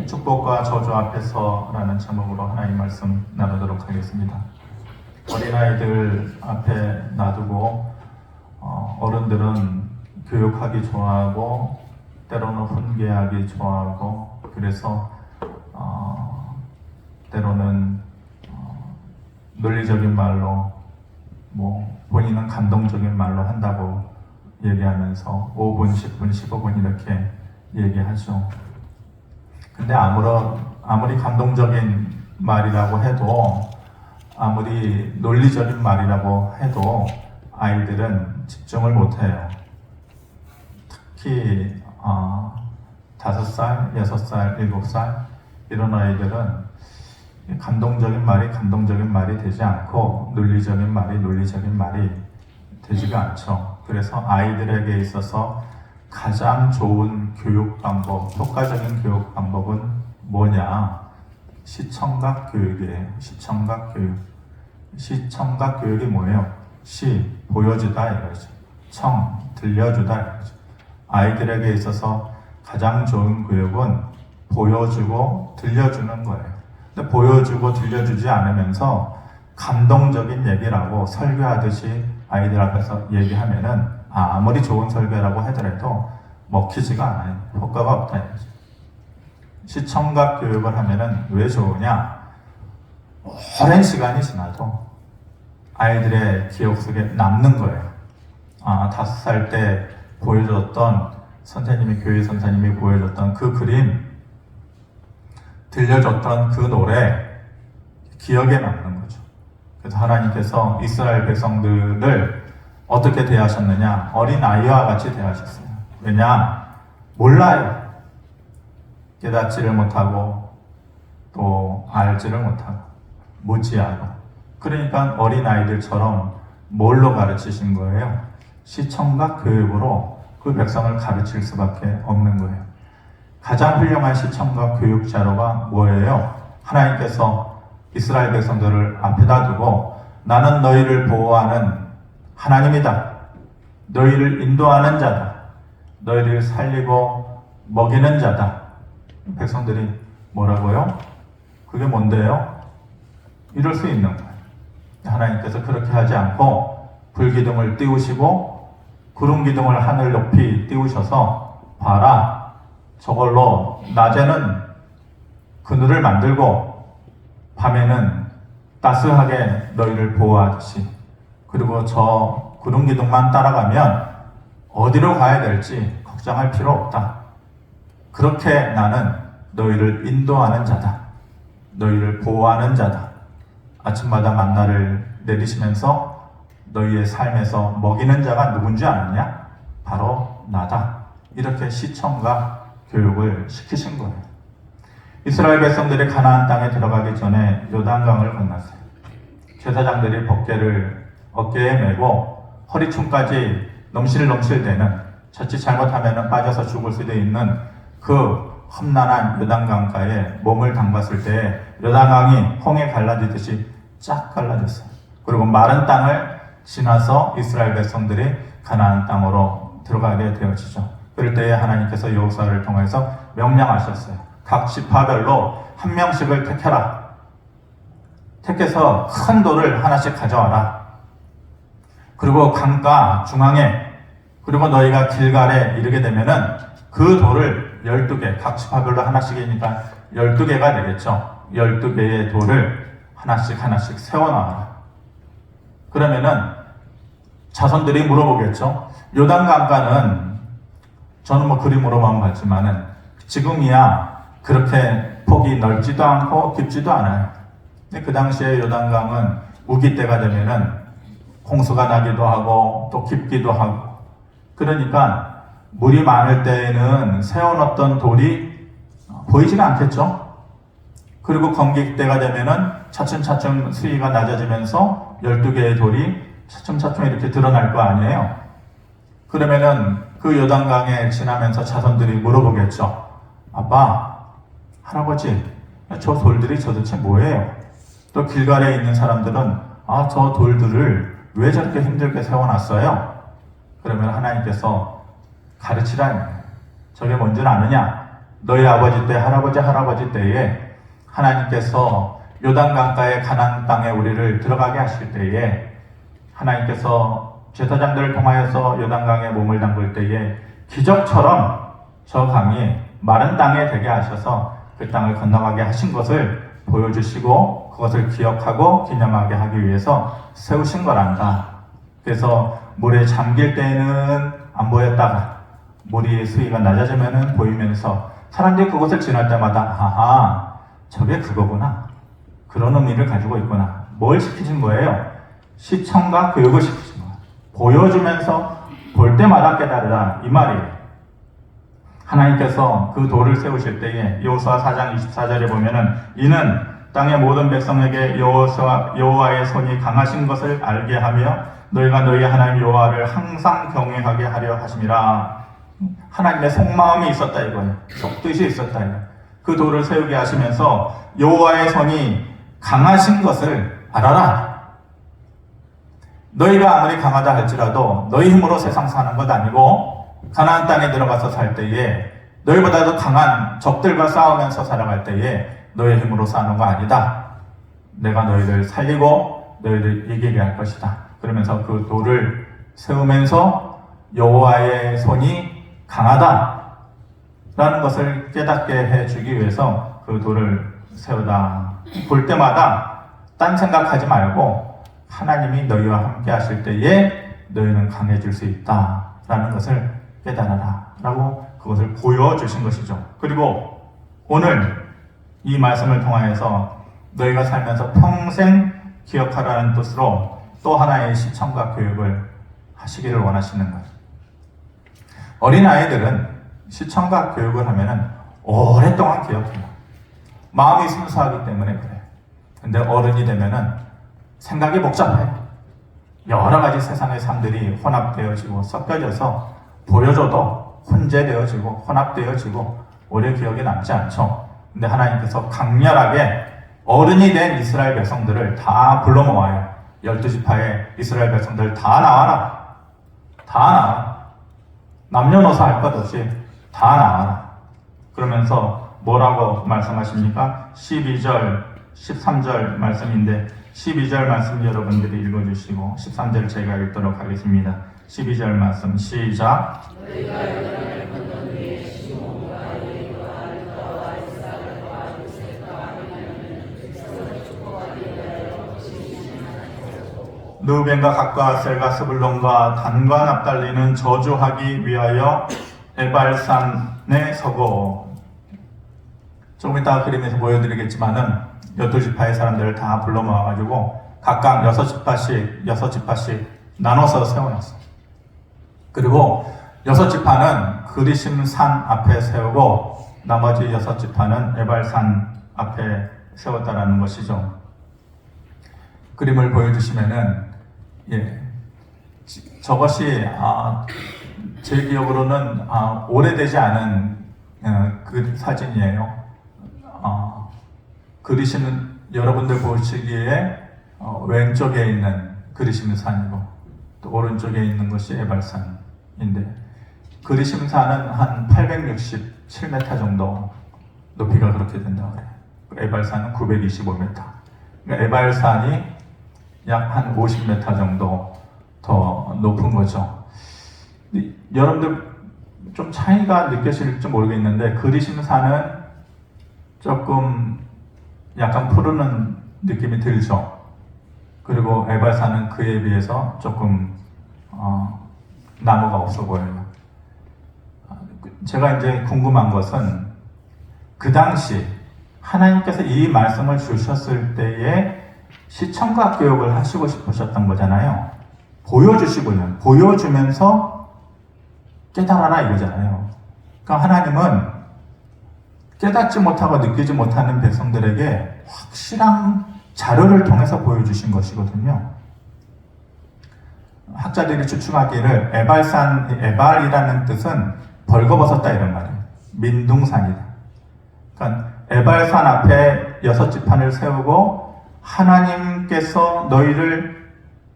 축복과 저주 앞에서라는 제목으로 하나님 말씀 나누도록 하겠습니다. 어린아이들 앞에 놔두고 어른들은 교육하기 좋아하고 때로는 훈계하기 좋아하고 그래서 때로는 논리적인 말로 본인은 감동적인 말로 한다고 얘기하면서 5분, 10분, 15분 이렇게 얘기하죠. 근데 아무리 감동적인 말이라고 해도 아무리 논리적인 말이라고 해도 아이들은 집중을 못해요. 특히 5살, 6살, 7살 이런 아이들은 감동적인 말이 되지 않고 논리적인 말이 되지가 않죠. 그래서 아이들에게 있어서 가장 좋은 교육 방법, 효과적인 교육 방법은 뭐냐? 시청각 교육이에요. 시청각 교육. 시청각 교육이 뭐예요? 시, 보여주다 이거죠. 청, 들려주다 이거죠. 아이들에게 있어서 가장 좋은 교육은 보여주고 들려주는 거예요. 근데 보여주고 들려주지 않으면서 감동적인 얘기라고 설교하듯이 아이들 앞에서 얘기하면은 아무리 좋은 설교라고 하더라도 먹히지가 않아요. 효과가 없다 이거죠. 시청각 교육을 하면은 왜 좋으냐? 오랜 시간이 지나도 아이들의 기억 속에 남는 거예요. 5살 때 보여줬던 교회 선생님이 보여줬던 그 그림, 들려줬던 그 노래, 기억에 남는 거죠. 그래서 하나님께서 이스라엘 백성들을 어떻게 대하셨느냐? 어린아이와 같이 대하셨어요. 왜냐? 몰라요. 깨닫지를 못하고 또 알지를 못하고 무지하고. 그러니까 어린아이들처럼 뭘로 가르치신 거예요? 시청각 교육으로 그 백성을 가르칠 수밖에 없는 거예요. 가장 훌륭한 시청각 교육 자료가 뭐예요? 하나님께서 이스라엘 백성들을 앞에다 두고 나는 너희를 보호하는 하나님이다. 너희를 인도하는 자다. 너희를 살리고 먹이는 자다. 백성들이 뭐라고요? 그게 뭔데요? 이럴 수 있는 거예요. 하나님께서 그렇게 하지 않고 불기둥을 띄우시고 구름기둥을 하늘 높이 띄우셔서 봐라. 저걸로 낮에는 그늘을 만들고 밤에는 따스하게 너희를 보호하듯이 그리고 저 구름기둥만 따라가면 어디로 가야 될지 걱정할 필요 없다. 그렇게 나는 너희를 인도하는 자다. 너희를 보호하는 자다. 아침마다 만나를 내리시면서 너희의 삶에서 먹이는 자가 누군지 아느냐? 바로 나다. 이렇게 시청각 교육을 시키신 거예요. 이스라엘 백성들이 가나안 땅에 들어가기 전에 요단강을 건넜어요. 제사장들이 법궤를 어깨에 메고 허리춤까지 넘실넘실대는 자칫 잘못하면 빠져서 죽을 수도 있는 그 험난한 요단강가에 몸을 담갔을 때 요단강이 홍해 갈라지듯이 쫙 갈라졌어요. 그리고 마른 땅을 지나서 이스라엘 백성들이 가나안 땅으로 들어가게 되어지죠. 그럴 때에 하나님께서 여호수아를 통해서 명령하셨어요. 각 지파별로 한 명씩을 택해라. 택해서 큰 돌을 하나씩 가져와라. 그리고 강가 중앙에 그리고 너희가 길갈에 이르게 되면은 그 돌을 12개, 각 지파별로 하나씩이니까 12개가 되겠죠. 12개의 돌을 하나씩 세워놔라. 그러면은 자손들이 물어보겠죠. 요단강가는 저는 그림으로만 봤지만은 지금이야 그렇게 폭이 넓지도 않고 깊지도 않아요. 근데 그 당시에 요단강은 우기 때가 되면은 홍수가 나기도 하고 또 깊기도 하고 그러니까 물이 많을 때에는 세워놓던 돌이 보이지가 않겠죠. 그리고 건기 때가 되면은 차츰차츰 수위가 낮아지면서 12개의 돌이 차츰차츰 이렇게 드러날 거 아니에요. 그러면은 그 요단강에 지나면서 자손들이 물어보겠죠. 아빠, 할아버지, 저 돌들이 도대체 뭐예요? 또 길갈에 있는 사람들은 저 돌들을 왜 저렇게 힘들게 세워놨어요? 그러면 하나님께서 가르치라는 저게 뭔지는 아느냐? 너희 아버지 때, 할아버지 때에 하나님께서 요단강가의 가나안 땅에 우리를 들어가게 하실 때에 하나님께서 제사장들을 통하여서 요단강에 몸을 담글 때에 기적처럼 저 강이 마른 땅에 되게 하셔서 그 땅을 건너가게 하신 것을 보여주시고 그것을 기억하고 기념하게 하기 위해서 세우신 거란다. 그래서 물에 잠길 때에는 안 보였다가 물이 수위가 낮아지면 보이면서 사람들이 그것을 지날 때마다 아하, 저게 그거구나. 그런 의미를 가지고 있구나. 뭘 시키신 거예요? 시청과 교육을 시키신 거예요. 보여주면서 볼 때마다 깨달으라, 이 말이에요. 하나님께서 그 돌을 세우실 때에 여호수아 4장 24절에 보면은 이는 땅의 모든 백성에게 여호와의 손이 강하신 것을 알게 하며 너희가 너희 하나님 여호와를 항상 경외하게 하려 하심이라. 하나님의 속마음이 있었다 이거예요. 속뜻이 있었다 이거예요. 그 돌을 세우게 하시면서 여호와의 손이 강하신 것을 알아라. 너희가 아무리 강하다 할지라도 너희 힘으로 세상 사는 것 아니고 가나안 땅에 들어가서 살 때에 너희보다도 강한 적들과 싸우면서 살아갈 때에 너희 힘으로 사는 거 아니다. 내가 너희를 살리고 너희를 이기게 할 것이다. 그러면서 그 돌을 세우면서 여호와의 손이 강하다 라는 것을 깨닫게 해주기 위해서 그 돌을 세우다. 볼 때마다 딴 생각하지 말고 하나님이 너희와 함께 하실 때에 너희는 강해질 수 있다 라는 것을 깨달아라 라고 그것을 보여주신 것이죠. 그리고 오늘 이 말씀을 통하여서 너희가 살면서 평생 기억하라는 뜻으로 또 하나의 시청과 교육을 하시기를 원하시는 거예요. 어린아이들은 시청과 교육을 하면은 오랫동안 기억해요. 마음이 순수하기 때문에 그래요. 근데 어른이 되면은 생각이 복잡해요. 여러 가지 세상의 삶들이 혼합되어지고 섞여져서 보여줘도 혼재되어지고 혼합되어지고 오래 기억에 남지 않죠. 근데 하나님께서 강렬하게 어른이 된 이스라엘 백성들을 다 불러 모아요. 12지파의 이스라엘 백성들 다 나와라. 다 나와라. 남녀노소 할 것 없이 다 나와라. 그러면서 뭐라고 말씀하십니까? 12절, 13절 말씀인데 12절 말씀 여러분들이 읽어주시고 13절 제가 읽도록 하겠습니다. 12절 말씀 시작. 르우벤과 gad과 아셀과 스불론과 단과 납달리는 저주하기 위하여 에발산에 서고. 조금 이따 그림에서 보여드리겠지만은 12지파의 사람들을 다 불러 모아가지고 각각 6지파씩 나눠서 세워놨어. 그리고 6지파는 그리심 산 앞에 세우고 나머지 6지파는 에발산 앞에 세웠다라는 것이죠. 그림을 보여주시면은 저것이 제 기억으로는 오래되지 않은 그 사진이에요. 그리시는 여러분들 보시기에 왼쪽에 있는 그리심 산이고 또 오른쪽에 있는 것이 에발산인데 그리심 산은 한 867m 정도 높이가 그렇게 된다고 그래요. 에발산은 925m. 그러니까 에발산이 약 한 50m 정도 더 높은 거죠. 여러분들 좀 차이가 느껴질지 모르겠는데 그리심산은 조금 약간 푸르는 느낌이 들죠. 그리고 에발산은 그에 비해서 조금 나무가 없어 보여요. 제가 이제 궁금한 것은 그 당시 하나님께서 이 말씀을 주셨을 때에 시청각 교육을 하시고 싶으셨던 거잖아요. 보여주면서 깨달아라 이거잖아요. 그러니까 하나님은 깨닫지 못하고 느끼지 못하는 백성들에게 확실한 자료를 통해서 보여주신 것이거든요. 학자들이 추측하기를 에발이라는 뜻은 벌거벗었다 이런 말이에요. 민둥산이다. 그러니까 에발산 앞에 6지판을 세우고 하나님께서 너희를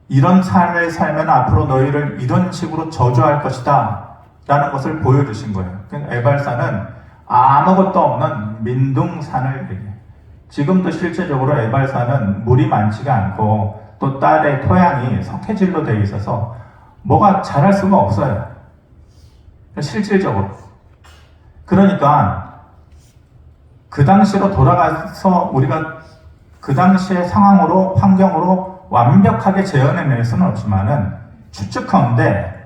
이런 삶을 살면 앞으로 너희를 이런 식으로 저주할 것이다 라는 것을 보여주신 거예요. 그러니까 에발산은 아무것도 없는 민둥산을 얘기해요. 지금도 실제적으로 에발산은 물이 많지가 않고 또 딸의 토양이 석회질로 되어 있어서 뭐가 자랄 수가 없어요. 실질적으로. 그러니까 그 당시로 돌아가서 우리가 그 당시의 상황으로 환경으로 완벽하게 재현해낼 수는 없지만은 추측하는데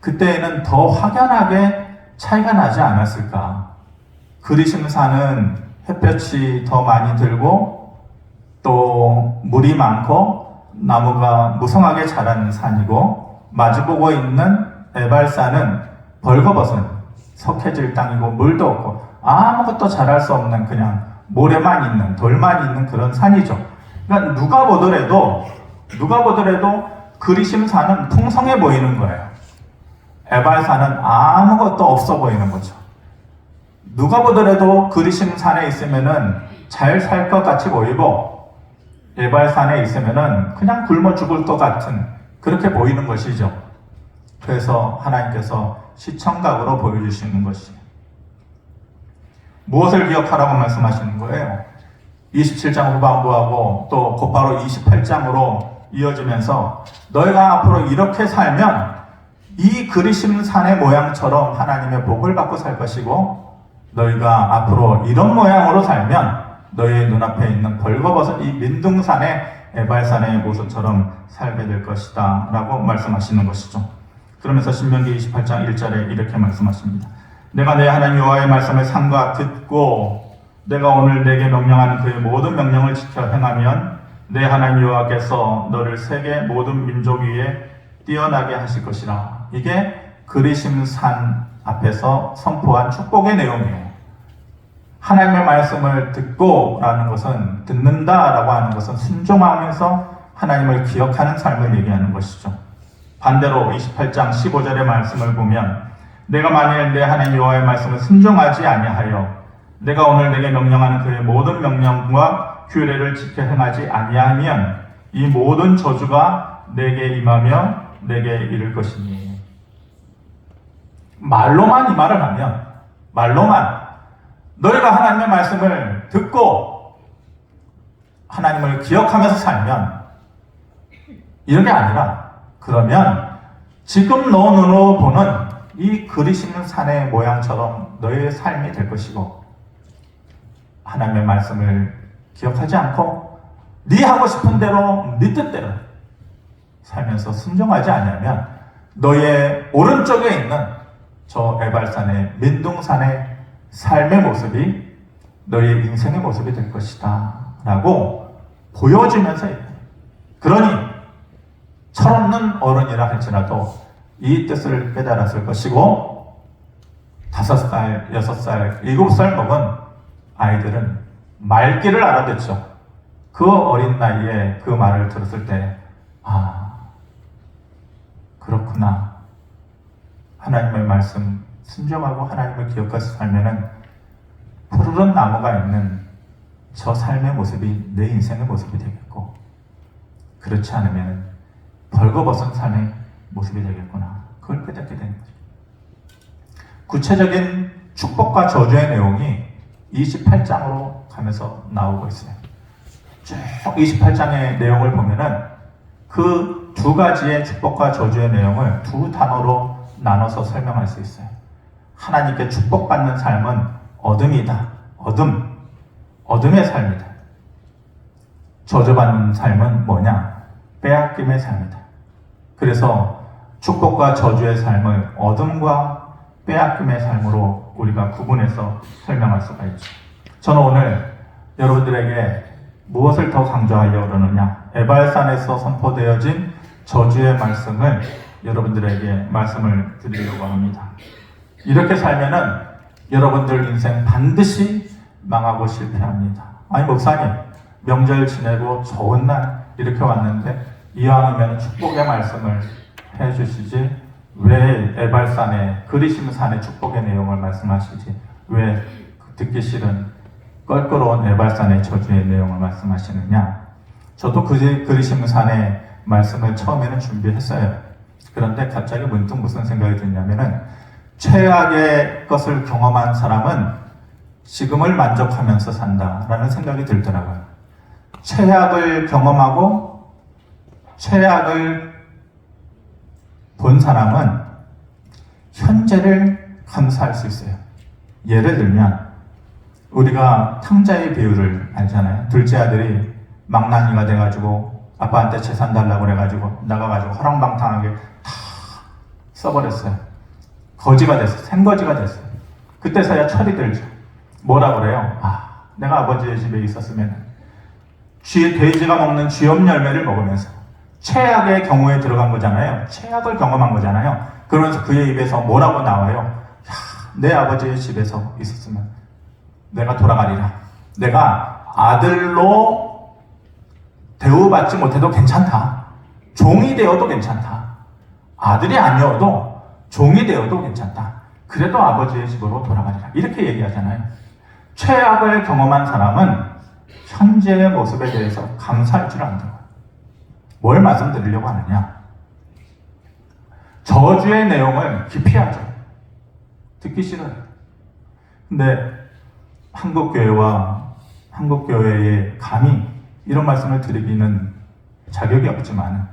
그때에는 더 확연하게 차이가 나지 않았을까. 그리심산은 햇볕이 더 많이 들고 또 물이 많고 나무가 무성하게 자라는 산이고 마주보고 있는 에발산은 벌거벗은 석회질 땅이고 물도 없고 아무것도 자랄 수 없는 그냥 모래만 있는 돌만 있는 그런 산이죠. 그러니까 누가 보더라도 그리심산은 풍성해 보이는 거예요. 에발산은 아무것도 없어 보이는 거죠. 누가 보더라도 그리심산에 있으면은 잘 살 것 같이 보이고 에발산에 있으면은 그냥 굶어 죽을 것 같은 그렇게 보이는 것이죠. 그래서 하나님께서 시청각으로 보여주시는 것이 무엇을 기억하라고 말씀하시는 거예요? 27장 후반부하고 또 곧바로 28장으로 이어지면서 너희가 앞으로 이렇게 살면 이 그리심 산의 모양처럼 하나님의 복을 받고 살 것이고 너희가 앞으로 이런 모양으로 살면 너희의 눈앞에 있는 벌거벗은 이 민둥산의 에발산의 모습처럼 살게 될 것이다 라고 말씀하시는 것이죠. 그러면서 신명기 28장 1절에 이렇게 말씀하십니다. 내가 내 하나님 여호와의 말씀을 삼가 듣고 내가 오늘 내게 명령하는 그의 모든 명령을 지켜 행하면 내 하나님 여호와께서 너를 세계 모든 민족 위에 뛰어나게 하실 것이라. 이게 그리심산 앞에서 선포한 축복의 내용이에요. 하나님의 말씀을 듣고 라는 것은 듣는다라고 하는 것은 순종하면서 하나님을 기억하는 삶을 얘기하는 것이죠. 반대로 28장 15절의 말씀을 보면 내가 만일 내 하나님 여호와의 말씀을 순종하지 아니하여 내가 오늘 내게 명령하는 그의 모든 명령과 규례를 지켜 행하지 아니하면 이 모든 저주가 내게 임하며 내게 이를 것이니. 말로만 이 말을 하면 말로만 너희가 하나님의 말씀을 듣고 하나님을 기억하면서 살면 이런 게 아니라 그러면 지금 너 눈으로 보는 이 그리시는 산의 모양처럼 너희의 삶이 될 것이고 하나님의 말씀을 기억하지 않고 네 하고 싶은 대로 네 뜻대로 살면서 순종하지 않으면 너의 오른쪽에 있는 저 에발산의 민둥산의 삶의 모습이 너의 인생의 모습이 될 것이다 라고 보여주면서 그러니 철없는 어른이라 할지라도 이 뜻을 깨달았을 것이고 5살, 6살, 7살 먹은 아이들은 말귀를 알아듣죠. 그 어린 나이에 그 말을 들었을 때 그렇구나. 하나님의 말씀 순종하고 하나님을 기억해서 살면은 푸르른 나무가 있는 저 삶의 모습이 내 인생의 모습이 되겠고 그렇지 않으면 벌거벗은 삶의 모습이 되겠구나. 그걸 깨닫게 되는 거죠. 구체적인 축복과 저주의 내용이 28장으로 가면서 나오고 있어요. 쭉 28장의 내용을 보면은 그 두 가지의 축복과 저주의 내용을 두 단어로 나눠서 설명할 수 있어요. 하나님께 축복받는 삶은 어둠이다. 어둠의 삶이다. 저주받는 삶은 뭐냐? 빼앗김의 삶이다. 그래서 축복과 저주의 삶을 어둠과 빼앗김의 삶으로 우리가 구분해서 설명할 수가 있죠. 저는 오늘 여러분들에게 무엇을 더 강조하려고 그러느냐? 에발산에서 선포되어진 저주의 말씀을 여러분들에게 말씀을 드리려고 합니다. 이렇게 살면은 여러분들 인생 반드시 망하고 실패합니다. 아니 목사님 명절 지내고 좋은 날 이렇게 왔는데 이왕이면 축복의 말씀을 해주시지 왜 에발산의 그리심산의 축복의 내용을 말씀하시지 왜 듣기 싫은 껄끄러운 에발산의 저주의 내용을 말씀하시느냐. 저도 그리심산의 말씀을 처음에는 준비했어요. 그런데 갑자기 문득 무슨 생각이 드냐면은 최악의 것을 경험한 사람은 지금을 만족하면서 산다라는 생각이 들더라고요. 최악을 경험하고 최악을 본 사람은 현재를 감사할 수 있어요. 예를 들면 우리가 탕자의 비유를 알잖아요. 둘째 아들이 망나니가 돼가지고 아빠한테 재산 달라고 그래가지고 나가가지고 허랑방탕하게 다 써버렸어요. 거지가 됐어요. 생거지가 됐어요. 그때서야 철이 들죠. 뭐라 그래요? 내가 아버지의 집에 있었으면 돼지가 먹는 쥐염 열매를 먹으면서 최악의 경우에 들어간 거잖아요. 최악을 경험한 거잖아요. 그러면서 그의 입에서 뭐라고 나와요? 내 아버지의 집에서 있었으면 내가 돌아가리라. 내가 아들로 대우받지 못해도 괜찮다. 종이 되어도 괜찮다. 아들이 아니어도 종이 되어도 괜찮다. 그래도 아버지의 집으로 돌아가리라. 이렇게 얘기하잖아요. 최악을 경험한 사람은 현재의 모습에 대해서 감사할 줄 안다고. 뭘 말씀드리려고 하느냐? 저주의 내용을 기피하죠. 듣기 싫어요. 근데 한국교회에 감히 이런 말씀을 드리기는 자격이 없지만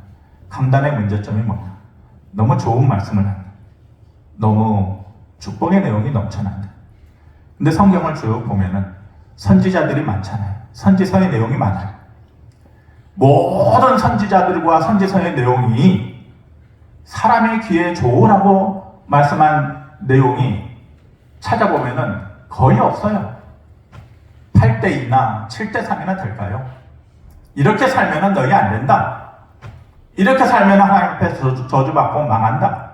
강단의 문제점이 뭐냐? 너무 좋은 말씀을 한다. 너무 축복의 내용이 넘쳐난다. 근데 성경을 쭉 보면은 선지자들이 많잖아요. 선지서의 내용이 많아요. 모든 선지자들과 선지서의 내용이 사람의 귀에 좋으라고 말씀한 내용이 찾아보면은 거의 없어요. 8대2나 7대3이나 될까요? 이렇게 살면은 너희 안 된다. 이렇게 살면은 하나님 앞에 저주받고 망한다.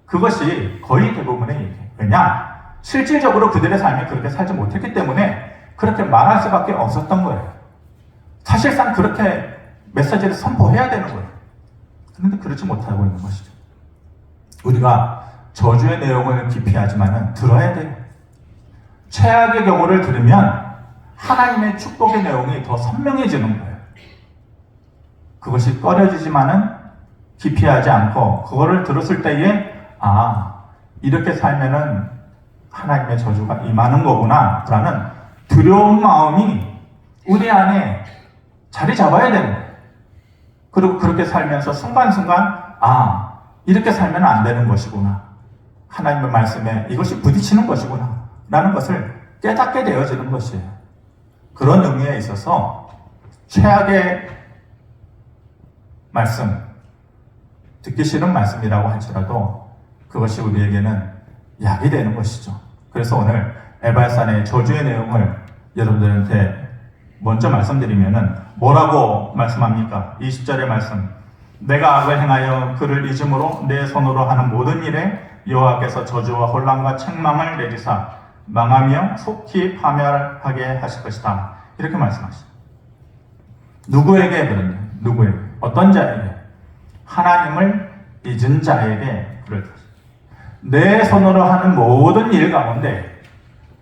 그것이 거의 대부분의 얘기예요. 왜냐? 실질적으로 그들의 삶이 그렇게 살지 못했기 때문에 그렇게 말할 수밖에 없었던 거예요. 사실상 그렇게 메시지를 선포해야 되는 거예요. 그런데 그렇지 못하고 있는 것이죠. 우리가 저주의 내용을 기피하지만은 들어야 돼요. 최악의 경우를 들으면 하나님의 축복의 내용이 더 선명해지는 거예요. 그것이 꺼려지지만은 기피하지 않고 그거를 들었을 때에 이렇게 살면은 하나님의 저주가 임하는 거구나 라는 두려운 마음이 우리 안에 자리 잡아야 되는 거예요. 그리고 그렇게 살면서 순간순간 이렇게 살면 안 되는 것이구나. 하나님의 말씀에 이것이 부딪히는 것이구나 라는 것을 깨닫게 되어지는 것이에요. 그런 의미에 있어서 최악의 말씀, 듣기 싫은 말씀이라고 할지라도 그것이 우리에게는 약이 되는 것이죠. 그래서 오늘 에발산의 저주의 내용을 여러분들한테 먼저 말씀드리면은 뭐라고 말씀합니까? 20절의 말씀. 내가 악을 행하여 그를 잊음으로 내 손으로 하는 모든 일에 여호와께서 저주와 혼란과 책망을 내리사 망하며 속히 파멸하게 하실 것이다. 이렇게 말씀하시죠. 누구에게 그러냐? 누구에게? 어떤 자에게? 하나님을 잊은 자에게 그럴 것이다. 내 손으로 하는 모든 일 가운데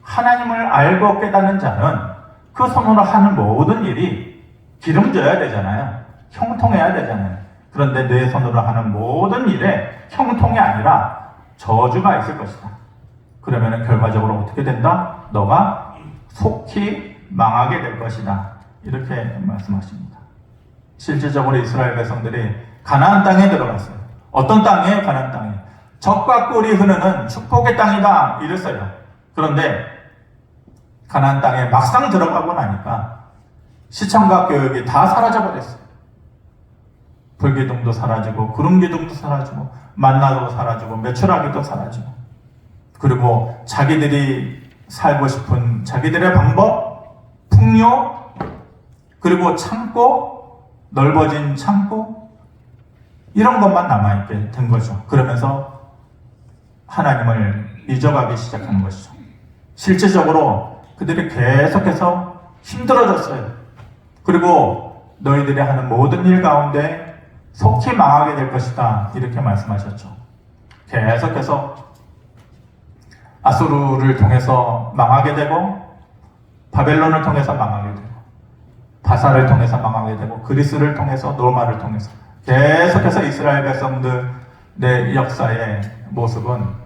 하나님을 알고 깨닫는 자는 그 손으로 하는 모든 일이 기름져야 되잖아요. 형통해야 되잖아요. 그런데 내 손으로 하는 모든 일에 형통이 아니라 저주가 있을 것이다. 그러면 결과적으로 어떻게 된다? 너가 속히 망하게 될 것이다. 이렇게 말씀하십니다. 실질적으로 이스라엘 백성들이 가나안 땅에 들어갔어요. 어떤 땅이에요? 가나안 땅에. 젖과 꿀이 흐르는 축복의 땅이다 이랬어요. 그런데 가나안 땅에 막상 들어가고 나니까 시청각 교육이 다 사라져버렸어요. 불기둥도 사라지고 구름기둥도 사라지고 만나도 사라지고 메추라기도 사라지고 그리고 자기들이 살고 싶은 자기들의 방법, 풍요, 그리고 창고, 넓어진 창고 이런 것만 남아있게 된 거죠. 그러면서 하나님을 잊어가기 시작하는 것이죠. 실질적으로 그들이 계속해서 힘들어졌어요. 그리고 너희들이 하는 모든 일 가운데 속히 망하게 될 것이다. 이렇게 말씀하셨죠. 계속해서 아수르를 통해서 망하게 되고 바벨론을 통해서 망하게 되고 바사를 통해서 망하게 되고 그리스를 통해서 로마를 통해서 계속해서 이스라엘 백성들의 역사의 모습은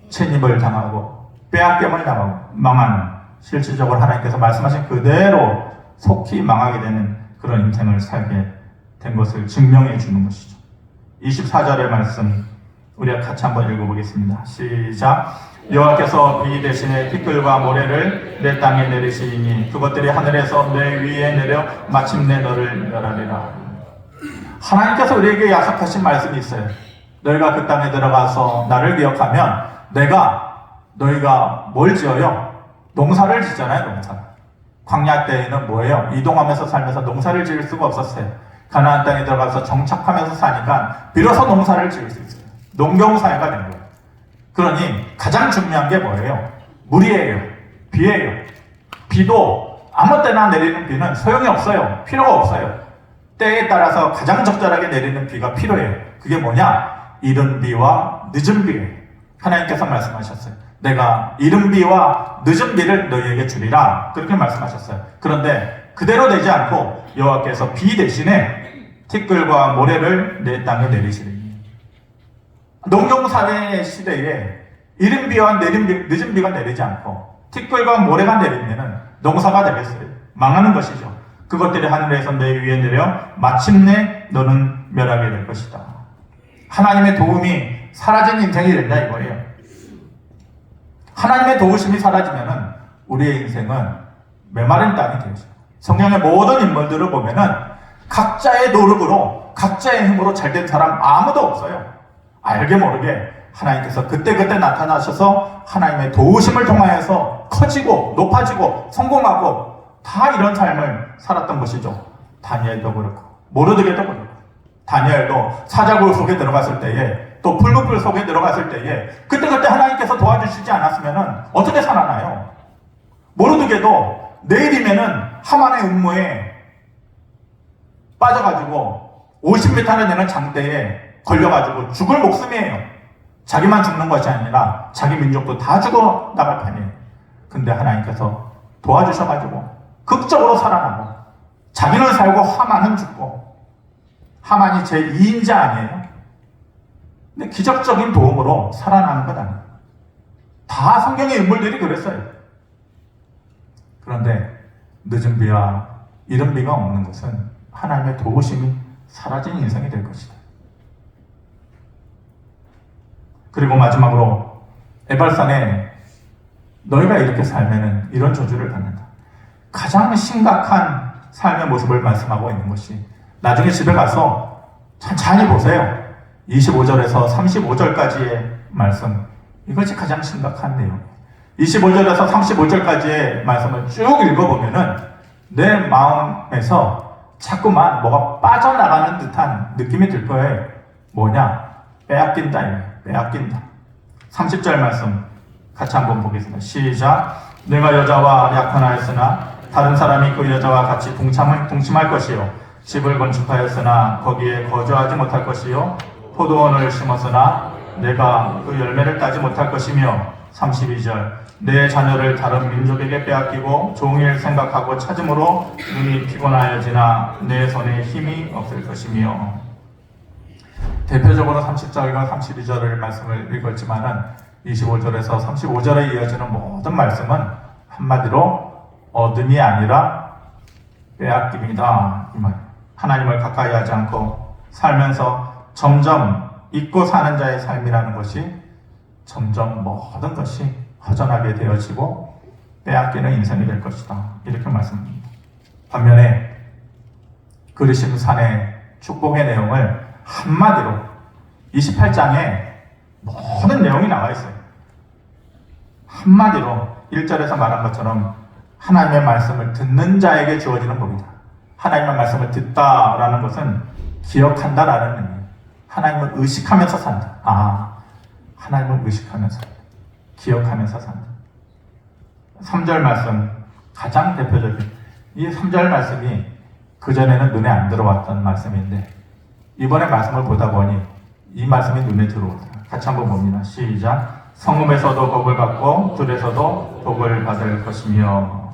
침입을 당하고 빼앗김을 당하고 망하는 실질적으로 하나님께서 말씀하신 그대로 속히 망하게 되는 그런 인생을 살게 된 것을 증명해 주는 것이죠. 24절의 말씀 우리가 같이 한번 읽어보겠습니다. 시작. 여호와께서 비 대신에 티끌과 모래를 내 땅에 내리시니 그것들이 하늘에서 내 위에 내려 마침내 너를 멸하리라. 하나님께서 우리에게 약속하신 말씀이 있어요. 너희가 그 땅에 들어가서 나를 기억하면 너희가 뭘 지어요? 농사를 짓잖아요. 농사. 광야 때에는 뭐예요? 이동하면서 살면서 농사를 지을 수가 없었어요. 가나안 땅에 들어가서 정착하면서 사니까 비로소 농사를 지을 수 있어요. 농경사회가 된 거예요. 그러니 가장 중요한 게 뭐예요? 물이에요. 비예요. 비도 아무 때나 내리는 비는 소용이 없어요. 필요가 없어요. 때에 따라서 가장 적절하게 내리는 비가 필요해요. 그게 뭐냐? 이른 비와 늦은 비예요. 하나님께서 말씀하셨어요. 내가 이른 비와 늦은 비를 너희에게 주리라. 그렇게 말씀하셨어요. 그런데 그대로 되지 않고 여호와께서 비 대신에 티끌과 모래를 내 땅에 내리시리니. 농경사회 시대에 이른 비와 늦은 비가 내리지 않고 티끌과 모래가 내리면 농사가 되겠어요? 망하는 것이죠. 그것들이 하늘에서 내 위에 내려 마침내 너는 멸하게 될 것이다. 하나님의 도움이 사라진 인생이 된다 이거예요. 하나님의 도우심이 사라지면 우리의 인생은 메마른 땅이 되죠. 성경의 모든 인물들을 보면은 각자의 노력으로 각자의 힘으로 잘된 사람 아무도 없어요. 알게 모르게 하나님께서 그때그때 나타나셔서 하나님의 도우심을 통하여서 커지고 높아지고 성공하고 다 이런 삶을 살았던 것이죠. 다니엘도 그렇고 모르드게도 그렇고 다니엘도 사자굴 속에 들어갔을 때에 또 풀무불 속에 들어갔을 때에 그때그때 하나님께서 도와주시지 않았으면 어떻게 살아나요? 모르드게도 내일이면은 하만의 음모에 빠져가지고 50m나 되는 장대에 걸려가지고 죽을 목숨이에요. 자기만 죽는 것이 아니라 자기 민족도 다 죽어 나갈 판이에요. 근데 하나님께서 도와주셔가지고 극적으로 살아나고 자기는 살고 하만은 죽고 하만이 제2인자 아니에요? 근데 기적적인 도움으로 살아나는 것 아니에요. 다 성경의 인물들이 그랬어요. 그런데 늦은 비와 이른 비가 없는 것은 하나님의 도우심이 사라진 인생이 될 것이다. 그리고 마지막으로 에발산에 너희가 이렇게 살면은 이런 저주를 받는다. 가장 심각한 삶의 모습을 말씀하고 있는 것이 나중에 집에 가서 천천히 보세요. 25절에서 35절까지의 말씀, 이것이 가장 심각한 내용. 25절에서 35절까지의 말씀을 쭉 읽어보면은 내 마음에서 자꾸만 뭐가 빠져나가는 듯한 느낌이 들 거예요. 뭐냐? 빼앗긴다. 빼앗긴다. 30절 말씀 같이 한번 보겠습니다. 시작. 내가 여자와 약혼하였으나 다른 사람이 그 여자와 같이 동침할 것이요 집을 건축하였으나 거기에 거주하지 못할 것이요 포도원을 심었으나 내가 그 열매를 따지 못할 것이며 32절 내 자녀를 다른 민족에게 빼앗기고 종일 생각하고 찾음으로 눈이 피곤하여지나 내 손에 힘이 없을 것이며. 대표적으로 30절과 32절의 말씀을 읽었지만은 25절에서 35절에 이어지는 모든 말씀은 한마디로 얻음이 아니라 빼앗김이다 이 말. 하나님을 가까이 하지 않고 살면서 점점 잊고 사는 자의 삶이라는 것이 점점 모든 것이 허전하게 되어지고 빼앗기는 인생이 될 것이다. 이렇게 말씀합니다. 반면에 그리심 산의 축복의 내용을 한마디로 28장에 모든 내용이 나와 있어요. 한마디로 1절에서 말한 것처럼 하나님의 말씀을 듣는 자에게 주어지는 법이다. 하나님의 말씀을 듣다라는 것은 기억한다라는 의미예요. 하나님을 의식하면서 산다. 하나님을 의식하면서 기억하면서 산다. 3절 말씀 가장 대표적인 이 3절 말씀이 그전에는 눈에 안 들어왔던 말씀인데 이번에 말씀을 보다 보니 이 말씀이 눈에 들어오더라. 같이 한번 봅니다. 시작. 성읍에서도 복을 받고 들에서도 복을 받을 것이며.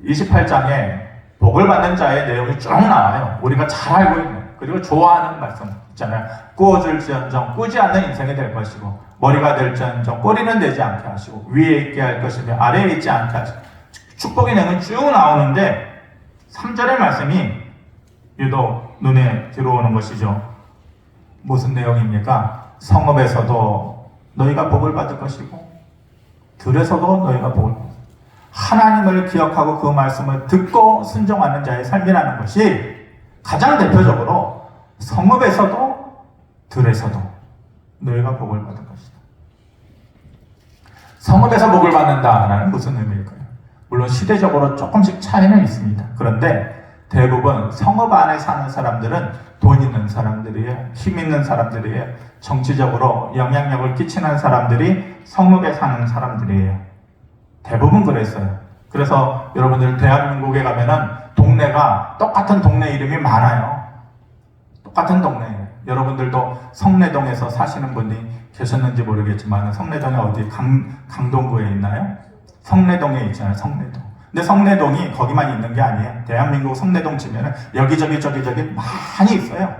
28장에 복을 받는 자의 내용이 쭉 나와요. 우리가 잘 알고 있는 그리고 좋아하는 말씀 있잖아요. 꾸어줄지언정 꾸지 않는 인생이 될 것이고, 머리가 될지언정 꼬리는 되지 않게 하시고, 위에 있게 할 것이며 아래에 있지 않게 하시고, 축복의 내용이 쭉 나오는데 3절의 말씀이 유독 눈에 들어오는 것이죠. 무슨 내용입니까? 성읍에서도 너희가 복을 받을 것이고 들에서도 너희가 복을 받을 것이고, 하나님을 기억하고 그 말씀을 듣고 순종하는 자의 삶이라는 것이 가장 대표적으로 성읍에서도 들에서도 너희가 복을 받을 것이다. 성읍에서 복을 받는다라는 무슨 의미일까요? 물론 시대적으로 조금씩 차이는 있습니다. 그런데 대부분 성읍 안에 사는 사람들은 돈 있는 사람들이에요. 힘 있는 사람들이에요. 정치적으로 영향력을 끼치는 사람들이 성읍에 사는 사람들이에요. 대부분 그랬어요. 그래서 여러분들 대한민국에 가면은 동네가 똑같은 동네 이름이 많아요. 똑같은 동네예요. 여러분들도 성내동에서 사시는 분이 계셨는지 모르겠지만 성내동에 어디 강동구에 있나요? 성내동에 있잖아요. 성내동. 근데 성내동이 거기만 있는 게 아니에요. 대한민국 성내동 치면은 여기저기 많이 있어요.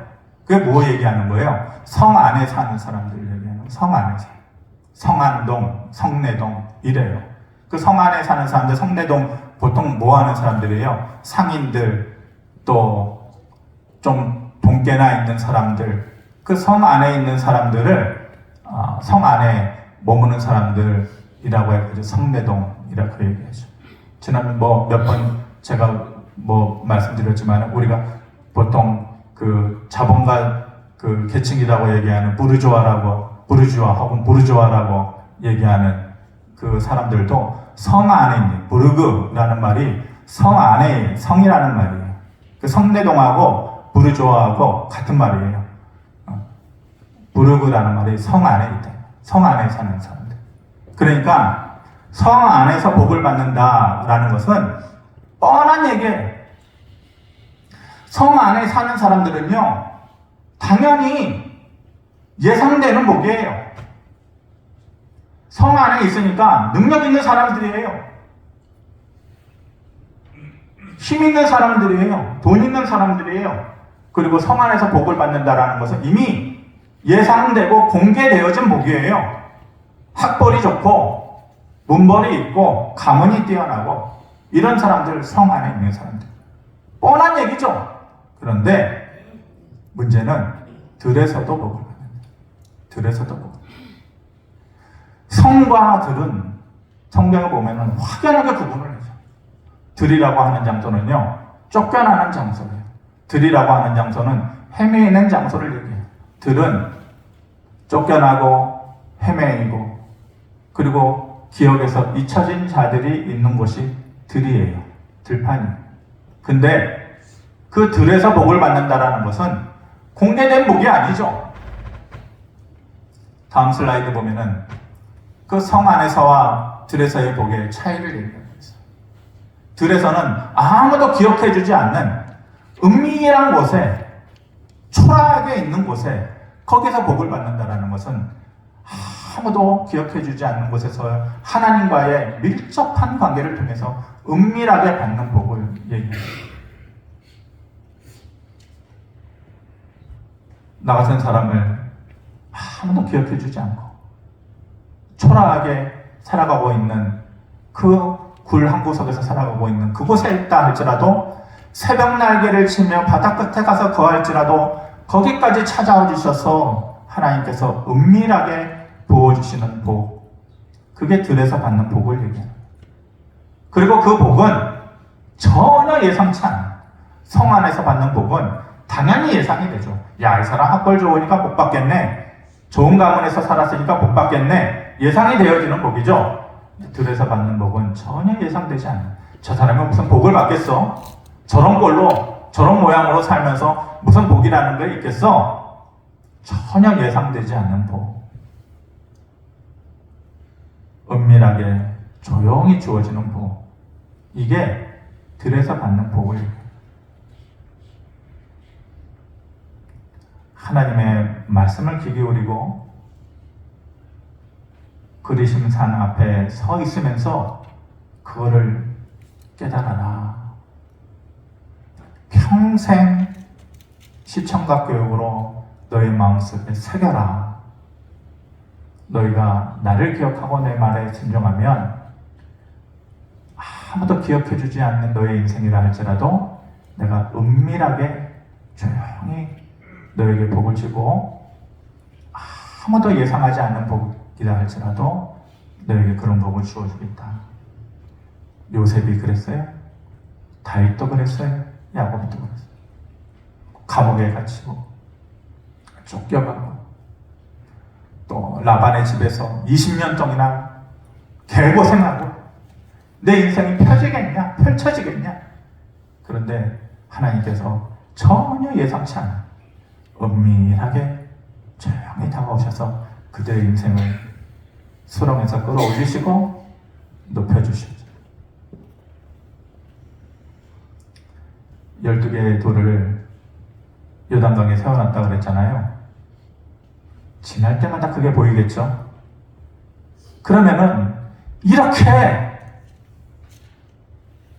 그게 뭐 얘기하는 거예요? 성 안에 사는 사람들 얘기하는 거예요. 성 안에서. 성안동, 성내동 이래요. 그 성 안에 사는 사람들, 성내동 보통 뭐 하는 사람들이에요? 상인들, 또 좀 돈깨나 있는 사람들, 그 성 안에 있는 사람들을 성 안에 머무는 사람들이라고 해가지고 성내동이라고 얘기하죠. 지난번 몇 번 제가 말씀드렸지만 우리가 보통 그 자본가 그 계층이라고 얘기하는 부르주아 혹은 부르주아라고 얘기하는 그 사람들도 성 안에 있는 부르그라는 말이 성 안에 성이라는 말이에요. 그 성내동하고 부르주아하고 같은 말이에요. 부르그라는 말이 성 안에 있다. 성 안에 사는 사람들. 그러니까 성 안에서 복을 받는다라는 것은 뻔한 얘기예요. 성 안에 사는 사람들은요, 당연히 예상되는 복이에요. 성 안에 있으니까 능력 있는 사람들이에요. 힘 있는 사람들이에요. 돈 있는 사람들이에요. 그리고 성 안에서 복을 받는다라는 것은 이미 예상되고 공개되어진 복이에요. 학벌이 좋고 문벌이 있고 가문이 뛰어나고 이런 사람들, 성 안에 있는 사람들. 뻔한 얘기죠. 그런데 문제는 들에서도 복을 받는다. 들에서도 복을 받는다. 성과 들은 성경을 보면 확연하게 구분을 해요. 들이라고 하는 장소는요, 쫓겨나는 장소예요. 들이라고 하는 장소는 헤매이는 장소를 얘기해요. 들은 쫓겨나고 헤매이고 그리고 기억에서 잊혀진 자들이 있는 곳이 들이에요. 들판이에요. 근데 그 들에서 복을 받는다라는 것은 공개된 복이 아니죠. 다음 슬라이드 보면은 그 성 안에서와 들에서의 복의 차이를 얘기하고 있어요. 들에서는 아무도 기억해주지 않는 은밀한 곳에, 초라하게 있는 곳에 거기서 복을 받는다라는 것은 아무도 기억해주지 않는 곳에서 하나님과의 밀접한 관계를 통해서 은밀하게 받는 복을 얘기해요. 나 같은 사람을 아무도 기억해주지 않고 초라하게 살아가고 있는 그 굴 한 구석에서 살아가고 있는 그곳에 있다 할지라도 새벽 날개를 치며 바다 끝에 가서 거할지라도 거기까지 찾아와 주셔서 하나님께서 은밀하게 부어주시는 복, 그게 들에서 받는 복을 얘기합니다. 그리고 그 복은 전혀 예상치 않아요. 성 안에서 받는 복은 당연히 예상이 되죠. 야, 이 사람 학벌 좋으니까 복 받겠네. 좋은 가문에서 살았으니까 복 받겠네. 예상이 되어지는 복이죠. 들에서 받는 복은 전혀 예상되지 않아요. 저 사람이 무슨 복을 받겠어? 저런 꼴로, 저런 모양으로 살면서 무슨 복이라는 게 있겠어? 전혀 예상되지 않는 복. 은밀하게 조용히 주어지는 복. 이게 들에서 받는 복을 얘기해요. 하나님의 말씀을 귀 기울이고 그리심산 앞에 서 있으면서 그거를 깨달아라. 평생 시청각 교육으로 너희 마음속에 새겨라. 너희가 나를 기억하고 내 말에 순종하면 아무도 기억해주지 않는 너의 인생이라 할지라도 내가 은밀하게 조용히 너에게 복을 주고 아무도 예상하지 않는 복이라 할지라도 너에게 그런 복을 주어주겠다. 요셉이 그랬어요. 다윗도 그랬어요. 야곱도 그랬어요. 감옥에 갇히고 쫓겨가고 또 라반의 집에서 20년 동안이나 개고생하고 내 인생이 펼쳐지겠냐? 그런데 하나님께서 전혀 예상치 않은 은밀하게 조용히 다가오셔서 그들의 인생을 수렁에서 끌어올리시고 높여주시죠. 12개의 돌을 요단강에 세워놨다 그랬잖아요. 지날 때마다 그게 보이겠죠? 그러면은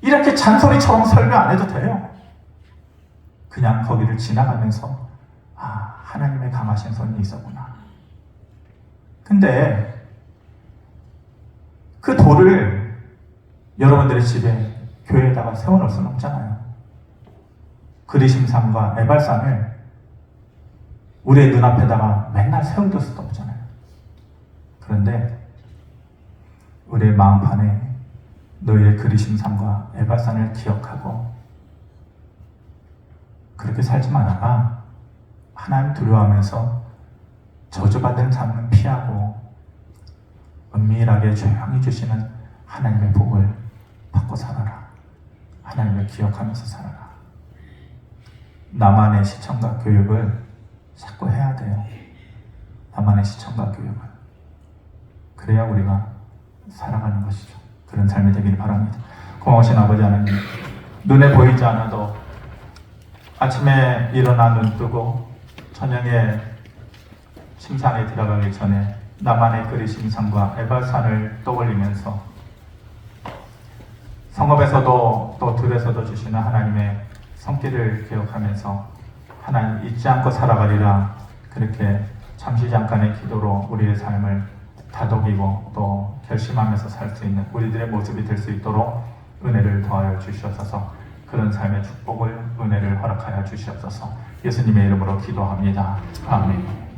이렇게 잔소리처럼 설교 안 해도 돼요. 그냥 거기를 지나가면서 하나님의 강하신 손이 있었구나. 근데 그 돌을 여러분들의 집에 교회에다가 세워놓을 수는 없잖아요. 그리심산과 에발산을 우리의 눈앞에다가 맨날 세워둘 수도 없잖아요. 그런데 우리의 마음판에 너희의 그리심산과 에발산을 기억하고 그렇게 살지 말아라. 하나님 두려워하면서 저주받은 삶은 피하고 은밀하게 조용히 주시는 하나님의 복을 받고 살아라. 하나님을 기억하면서 살아라. 나만의 시청과 교육을 자꾸 해야 돼요. 나만의 시청과 교육을. 그래야 우리가 살아가는 것이죠. 그런 삶이 되길 바랍니다. 고마우신 아버지 하나님, 눈에 보이지 않아도 아침에 일어나 눈 뜨고 저녁에 침상에 들어가기 전에 나만의 그리심산과 에발산을 떠올리면서 성읍에서도 또 들에서도 주시는 하나님의 손길을 기억하면서 하나님 잊지 않고 살아가리라. 그렇게 잠시 잠깐의 기도로 우리의 삶을 다독이고 또 결심하면서 살 수 있는 우리들의 모습이 될 수 있도록 은혜를 더하여 주시옵소서. 그런 삶의 축복을 은혜를 허락하여 주시옵소서. 예수님의 이름으로 기도합니다. 아멘.